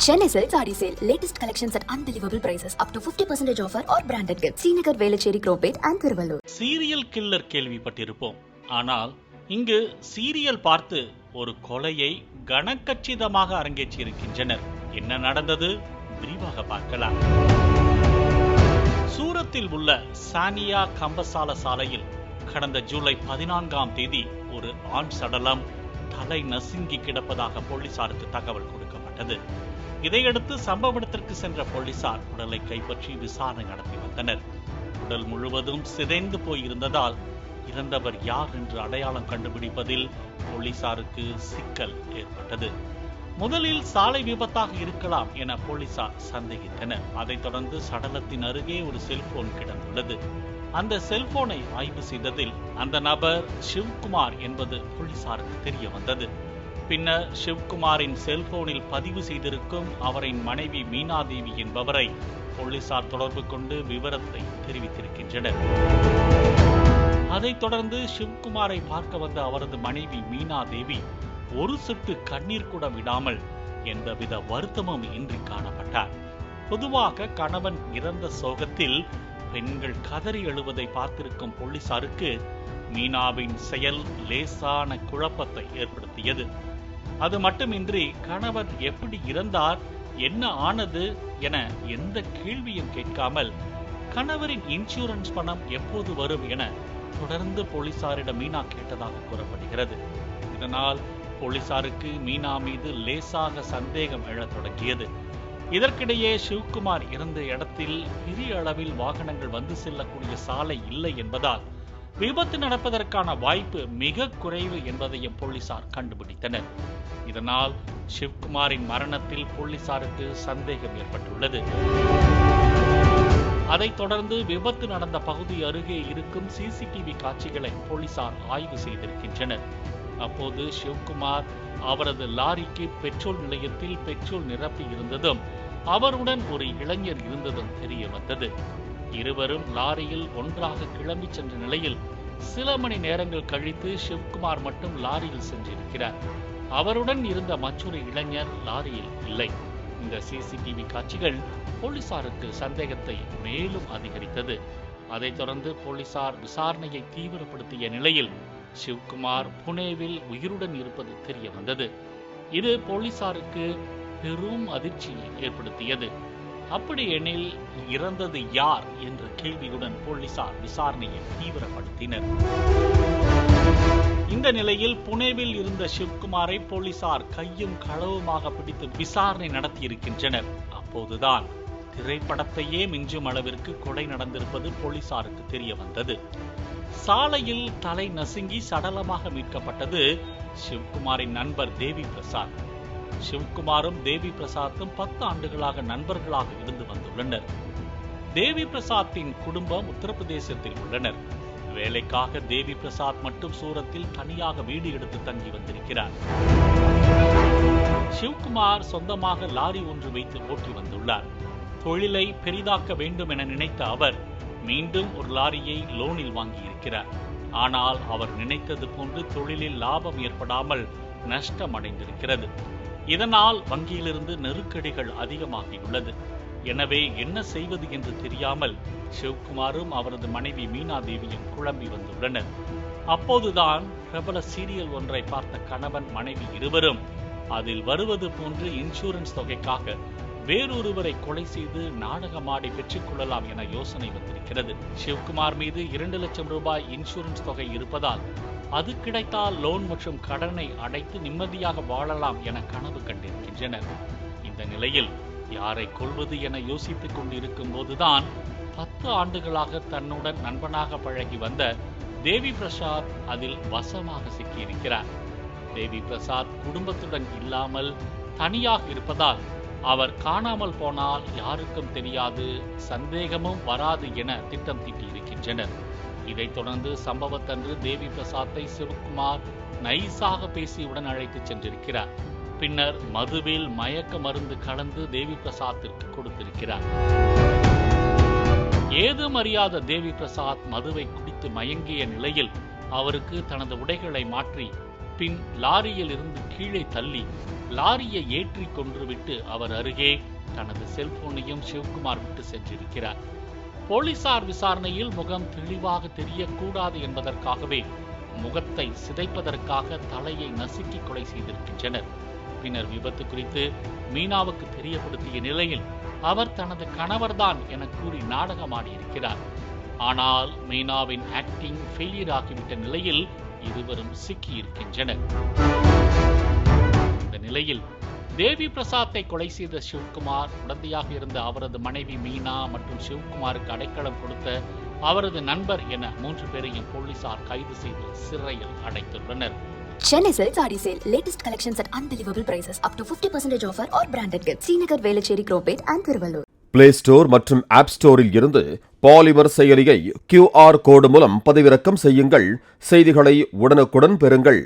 Chennai Silk Saree Sale. Latest collections at unbelievable prices. Up to 50% offer or branded gifts. Srinagar, Velachery, Cropate and Thiruvallur. Serial killer கேள்விப்பட்டிருப்போம். ஆனால் இங்கு serial பார்த்து ஒரு கொலையை கனக்கச்சிதமாக அரங்கேற்றியிருக்கின்றனர். என்ன நடந்தது? விரிவாக பார்க்கலாம். சூரத்தில் உள்ள சானியா கம்பசால சாலையில் கடந்த ஜூலை 14ஆம் தேதி ஒரு ஆண் சடலம் தலை நசுங்கி கிடப்பதாக போலீசாருக்கு தகவல் கொடுக்கப்பட்டது. இதையடுத்து சம்பவ இடத்திற்கு சென்ற போலீசார் உடலை கைப்பற்றி விசாரணை நடத்தி வந்தனர். உடல் முழுவதும் சிதைந்து போயிருந்ததால் இறந்தவர் யார் என்று அடையாளம் கண்டுபிடிப்பதில் போலீசாருக்கு சிக்கல் ஏற்பட்டது. முதலில் சாலை விபத்தாக இருக்கலாம் என போலீசார் சந்தேகித்தனர். அதைத் தொடர்ந்து சடலத்தின் அருகே ஒரு செல்போன் கிடந்துள்ளது. அந்த செல்போனை ஆய்வு செய்ததில் அந்த நபர் சிவ்குமார் என்பது போலீசாருக்கு தெரிய வந்தது. பின்னர் சிவ்குமாரின் செல்போனில் பதிவு செய்திருக்கும் அவரின் மனைவி மீனாதேவி என்பவரை போலீசார் தொடர்பு கொண்டு விவரத்தை தெரிவித்திருக்கின்றனர். அதைத் தொடர்ந்து சிவ்குமாரை பார்க்க வந்த அவரது மனைவி மீனாதேவி ஒரு சொட்டு கண்ணீர் கூட விடாமல் எந்தவித வருத்தமும் இன்றி காணப்பட்டார். பொதுவாக கணவன் இறந்த சோகத்தில் பெண்கள் கதறி எழுவதை பார்த்திருக்கும் போலீசாருக்கு மீனாவின் செயல் லேசான குழப்பத்தை ஏற்படுத்தியது. அது மட்டுமின்றி கணவன் எப்படி இறந்தார், என்ன ஆனது என எந்த கேள்வியும் கேட்காமல் கணவரின் இன்சூரன்ஸ் பணம் எப்போது வரும் என தொடர்ந்து போலீசாரிடம் மீனா கேட்டதாக கூறப்படுகிறது. இதனால் போலீசாருக்கு மீனா மீது லேசாக சந்தேகம் எழத் தொடங்கியது. இதற்கிடையே சிவ்குமார் இறந்த இடத்தில் பெரிய அளவில் வாகனங்கள் வந்து செல்லக்கூடிய சாலை இல்லை என்பதால் விபத்து நடப்பதற்கான வாய்ப்பு மிக குறைவு என்பதையும் போலீசார் கண்டுபிடித்தனர். இதனால் சிவ்குமாரின் மரணத்தில் போலீசாருக்கு சந்தேகம் ஏற்பட்டுள்ளது. அதைத் தொடர்ந்து விபத்து நடந்த பகுதி அருகே இருக்கும் சிசிடிவி காட்சிகளை போலீசார் ஆய்வு செய்திருக்கின்றனர். அப்போது சிவ்குமார் அவரது லாரிக்கு பெட்ரோல் நிலையத்தில் பெட்ரோல் நிரப்பி இருந்ததும் அவருடன் ஒரு இளைஞர் இருந்ததும் தெரிய வந்தது. இருவரும் லாரியில் ஒன்றாக கிளம்பி சென்ற நிலையில் சில மணி நேரங்கள் கழித்து சிவ்குமார் மட்டும் லாரியில் சென்றிருக்கிறார். அவருடன் இருந்த மற்றொரு இளைஞர் லாரியில் இல்லை. இந்த சிசிடிவி காட்சிகள் போலீசாருக்கு சந்தேகத்தை மேலும் அதிகரித்தது. அதைத் தொடர்ந்து போலீசார் விசாரணையை தீவிரப்படுத்திய நிலையில் சிவ்குமார் புனேவில் உயிருடன் இருப்பது தெரிய வந்தது. இது போலீசாருக்கு பெரும் அதிர்ச்சியை ஏற்படுத்தியது. அப்படியெனில் இறந்தது யார் என்ற கேள்வியுடன் போலீசார் விசாரணையை தீவிரப்படுத்தினர். இந்த நிலையில் புனேவில் இருந்த சிவ்குமாரை போலீசார் கையும் களவுமாக பிடித்து விசாரணை நடத்தியிருக்கின்றனர். அப்போதுதான் திரைப்படத்தையே மிஞ்சும் அளவிற்கு கொலை நடந்திருப்பது போலீசாருக்கு தெரிய வந்தது. சாலையில் தலை நசுங்கி சடலமாக மீட்கப்பட்டது சிவ்குமாரின் நண்பர் தேவி பிரசாத். சிவ்குமாரும் தேவி பிரசாத்தும் 10 ஆண்டுகளாக நண்பர்களாக இருந்து வந்துள்ளனர். தேவி பிரசாத்தின் குடும்பம் உத்தரப்பிரதேசத்தில் உள்ளனர். வேலைக்காக தேவி பிரசாத் மட்டும் சூரத்தில் தனியாக வீடு எடுத்து தங்கி வந்திருக்கிறார். சிவ்குமார் சொந்தமாக லாரி ஒன்று வைத்து ஓட்டி வந்துள்ளார். தொழிலை பெரிதாக்க வேண்டும் என நினைத்த அவர் மீண்டும் ஒரு லாரியை லோனில் வாங்கியிருக்கிறார். ஆனால் அவர் நினைத்தது போன்று தொழிலில் லாபம் ஏற்படாமல் நஷ்டம் அடைந்திருக்கிறது. இதனால் வங்கியிலிருந்து நெருக்கடிகள் அதிகமாகியுள்ளது. எனவே என்ன செய்வது என்று தெரியாமல் சிவ்குமாரும் அவரது மனைவி மீனாதேவியும் குழம்பி வந்துள்ளனர். அப்போதுதான் பிரபல சீரியல் ஒன்றை பார்த்த கணவன் மனைவி இருவரும் அதில் வருவது போன்று இன்சூரன்ஸ் தொகைக்காக வேறொருவரை கொலை செய்து நாடகமாடி பெற்றுக் கொள்ளலாம் என யோசனை வந்திருக்கிறது. சிவ்குமார் மீது 2 லட்சம் ரூபாய் இன்சூரன்ஸ் தொகை இருப்பதால் அது கிடைத்தால் லோன் மற்றும் கடனை அடைத்து நிம்மதியாக வாழலாம் என கனவு கண்டிருக்கின்றனர். இந்த நிலையில் யாரை கொல்வது என யோசித்துக் கொண்டிருக்கும் போதுதான் 10 ஆண்டுகளாக தன்னுடன் நண்பனாக பழகி வந்த தேவி பிரசாத் அதில் வசமாக சிக்கியிருக்கிறார். தேவி பிரசாத் குடும்பத்துடன் இல்லாமல் தனியாக இருப்பதால் அவர் காணாமல் போனால் யாருக்கும் தெரியாது, சந்தேகமும் வராது என திட்டம் தீட்டியிருக்கின்றனர். இதைத் தொடர்ந்து சம்பவத்தன்று தேவி பிரசாத்தை சிவகுமார் நைசாக பேசியுடன் அழைத்துச் சென்றிருக்கிறார். பின்னர் மதுவில் மயக்க மருந்து கலந்து தேவி பிரசாத்திற்கு கொடுத்திருக்கிறார். ஏதும் அறியாத தேவி பிரசாத் மதுவை குடித்து மயங்கிய நிலையில் அவருக்கு தனது உடைகளை மாற்றி பின் லாரியில் இருந்து கீழே தள்ளி லாரியை ஏற்றி கொன்றுவிட்டு அவர் அருகே தனது செல்போனையும் சிவகுமார் விட்டு சென்றிருக்கிறார். போலீசார் விசாரணையில் முகம் தெளிவாக தெரியக்கூடாது என்பதற்காகவே முகத்தை சிதைப்பதற்காக தலையை நசுக்கி கொலை செய்திருக்கின்றனர். பின்னர் விபத்து குறித்து மீனாவுக்கு தெரியப்படுத்திய நிலையில் அவர் தனது கணவர்தான் என கூறி நாடகமாடியிருக்கிறார். ஆனால் மீனாவின் ஆக்டிங் ஃபெயிலியர் ஆகிவிட்ட நிலையில் இருவரும் சிக்கியிருக்கின்றனர். இந்த நிலையில் தேவி பிரசாத்தை கொலை செய்த சிவகுமார், உடந்தையாக இருந்த அவரது மனைவி மீனா மற்றும் சிவகுமாருக்கு அடைக்கலம் கொடுத்த அவரது நண்பர் என 3 பேரையும் போலீசார் கைது செய்து சிறையில் அடைத்துள்ளனர். Chennai Silk Saree Sale. Latest collections at unbelievable prices. Up to 50% offer or branded gifts. Srinagar, Velachery, Cropate and Thiruvallur. Play store மற்றும் ஆப் ஸ்டோரில் இருந்து பாலிமர் செயலியை QR கோடு மூலம் பதிவிறக்கம் செய்யுங்கள். செய்திகளை உடனுக்குடன் பெறுங்கள்.